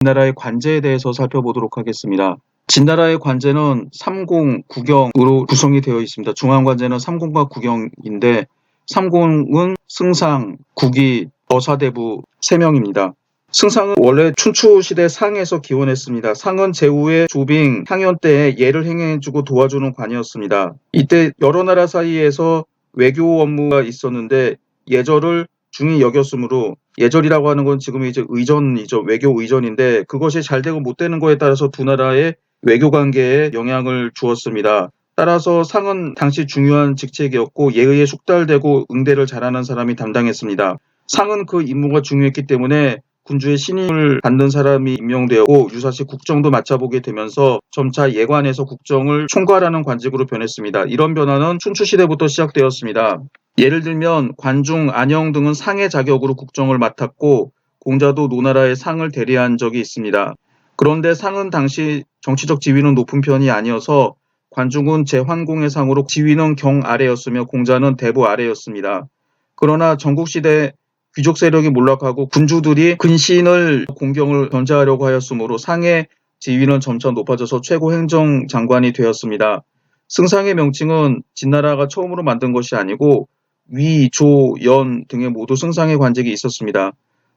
진나라의 관제에 대해서 살펴보도록 하겠습니다. 진나라의 관제는 삼공구경으로 구성이 되어 있습니다. 중앙관제는 삼공과 구경인데 삼공은 승상, 국이, 어사대부 3명입니다. 승상은 원래 춘추시대 상에서 기원했습니다. 상은 제후의 조빙, 향연 때에 예를 행해주고 도와주는 관이었습니다. 이때 여러 나라 사이에서 외교 업무가 있었는데 예절을 중히 여겼으므로, 예절이라고 하는 건 지금 이제 의전이죠. 외교 의전인데 그것이 잘 되고 못 되는 거에 따라서 두 나라의 외교 관계에 영향을 주었습니다. 따라서 상은 당시 중요한 직책이었고 예의에 숙달되고 응대를 잘하는 사람이 담당했습니다. 상은 그 임무가 중요했기 때문에 군주의 신임을 받는 사람이 임명되었고 유사시 국정도 맡아보게 되면서 점차 예관에서 국정을 총괄하는 관직으로 변했습니다. 이런 변화는 춘추시대부터 시작되었습니다. 예를 들면 관중, 안영 등은 상의 자격으로 국정을 맡았고 공자도 노나라의 상을 대리한 적이 있습니다. 그런데 상은 당시 정치적 지위는 높은 편이 아니어서 관중은 제환공의 상으로 지위는 경 아래였으며 공자는 대부 아래였습니다. 그러나 전국시대 귀족 세력이 몰락하고 군주들이 근신을 공경을 견제하려고 하였으므로 상의 지위는 점차 높아져서 최고 행정장관이 되었습니다. 승상의 명칭은 진나라가 처음으로 만든 것이 아니고 위, 조, 연 등의 모두 승상의 관직이 있었습니다.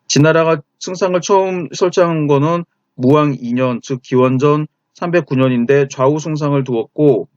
진나라가 승상을 처음 설정한 것은 무왕 2년, 즉 기원전 309년인데 좌우 승상을 두었고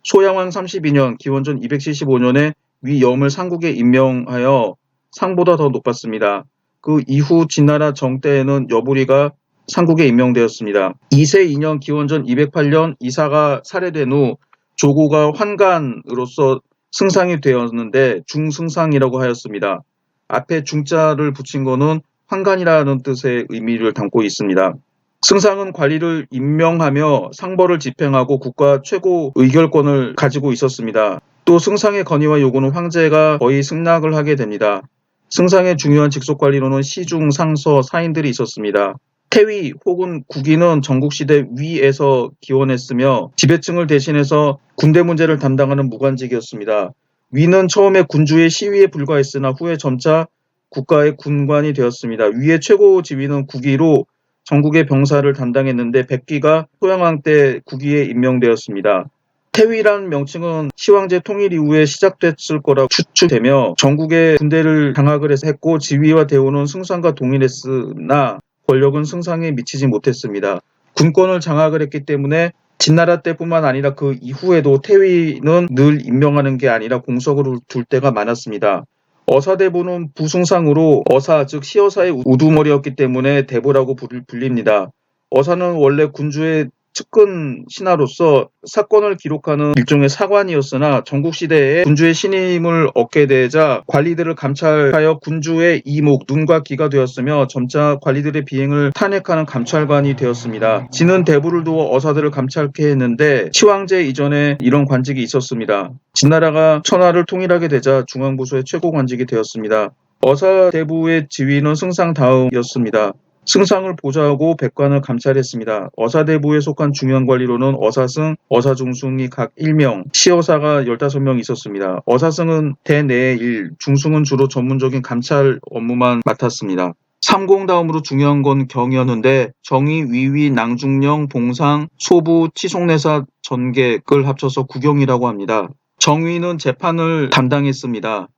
소양왕 32년, 기원전 275년에 위염을 상국에 임명하여 상보다 더 높았습니다. 그 이후 진나라 정때에는 여부리가 상국에 임명되었습니다. 이세 2년 기원전 208년 이사가 살해된 후 조고가 환관으로서 승상이 되었는데 중승상이라고 하였습니다. 앞에 중자를 붙인 것은 환관이라는 뜻의 의미를 담고 있습니다. 승상은 관리를 임명하며 상벌을 집행하고 국가 최고 의결권을 가지고 있었습니다. 또 승상의 건의와 요구는 황제가 거의 승낙을 하게 됩니다. 승상의 중요한 직속관리로는 시중, 상서, 사인들이 있었습니다. 태위 혹은 국위는 전국시대 위에서 기원했으며 지배층을 대신해서 군대 문제를 담당하는 무관직이었습니다. 위는 처음에 군주의 시위에 불과했으나 후에 점차 국가의 군관이 되었습니다. 위의 최고 지위는 국위로 전국의 병사를 담당했는데 백기가 소양왕 때 국위에 임명되었습니다. 태위란 명칭은 시황제 통일 이후에 시작됐을 거라고 추측되며 전국의 군대를 장악을 했고 지위와 대우는 승상과 동일했으나 권력은 승상에 미치지 못했습니다. 군권을 장악을 했기 때문에 진나라 때뿐만 아니라 그 이후에도 태위는 늘 임명하는 게 아니라 공석으로 둘 때가 많았습니다. 어사대부는 부승상으로 어사 즉 시어사의 우두머리였기 때문에 대부라고 불립니다. 어사는 원래 군주의 측근 신하로서 사건을 기록하는 일종의 사관이었으나 전국시대에 군주의 신임을 얻게 되자 관리들을 감찰하여 군주의 이목, 눈과 귀가 되었으며 점차 관리들의 비행을 탄핵하는 감찰관이 되었습니다. 진은 대부를 두어 어사들을 감찰케 했는데 시황제 이전에 이런 관직이 있었습니다. 진나라가 천하를 통일하게 되자 중앙부서의 최고 관직이 되었습니다. 어사대부의 지위는 승상 다음이었습니다. 승상을 보좌하고 백관을 감찰했습니다. 어사대부에 속한 중요한 관리로는 어사승, 어사중승이 각 1명, 시어사가 15명 있었습니다. 어사승은 대내의 일, 중승은 주로 전문적인 감찰 업무만 맡았습니다. 삼공 다음으로 중요한 건 경이었는데 정의, 위위, 낭중령, 봉상, 소부, 치송내사, 전객을 합쳐서 구경이라고 합니다. 정위는 재판을 담당했습니다.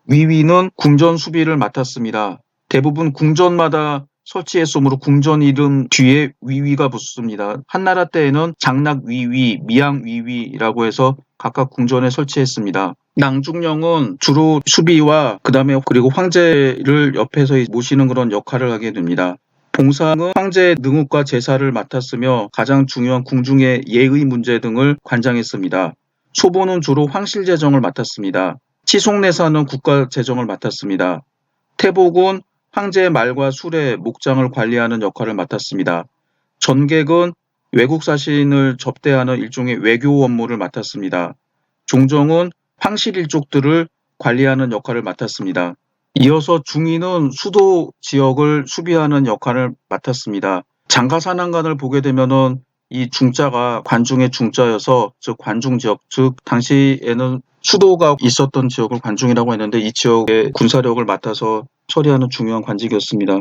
위위는 궁전 수비를 맡았습니다. 대부분 궁전마다 설치했으므로 궁전 이름 뒤에 위위가 붙습니다. 한나라 때에는 장락위위, 미양위위라고 해서 각각 궁전에 설치했습니다. 낭중령은 주로 수비와 그리고 황제를 옆에서 모시는 그런 역할을 하게 됩니다. 봉상은 황제의 능욱과 제사를 맡았으며 가장 중요한 궁중의 예의 문제 등을 관장했습니다. 소보는 주로 황실 재정을 맡았습니다. 치송내사는 국가 재정을 맡았습니다. 태복은 황제의 말과 수레, 목장을 관리하는 역할을 맡았습니다. 전객은 외국 사신을 접대하는 일종의 외교 업무를 맡았습니다. 종정은 황실 일족들을 관리하는 역할을 맡았습니다. 이어서 중위는 수도 지역을 수비하는 역할을 맡았습니다. 장가산안관을 보게 되면은 이 중자가 관중의 중자여서 즉 관중 지역, 즉 당시에는 수도가 있었던 지역을 관중이라고 했는데 이 지역의 군사력을 맡아서 처리하는 중요한 관직이었습니다.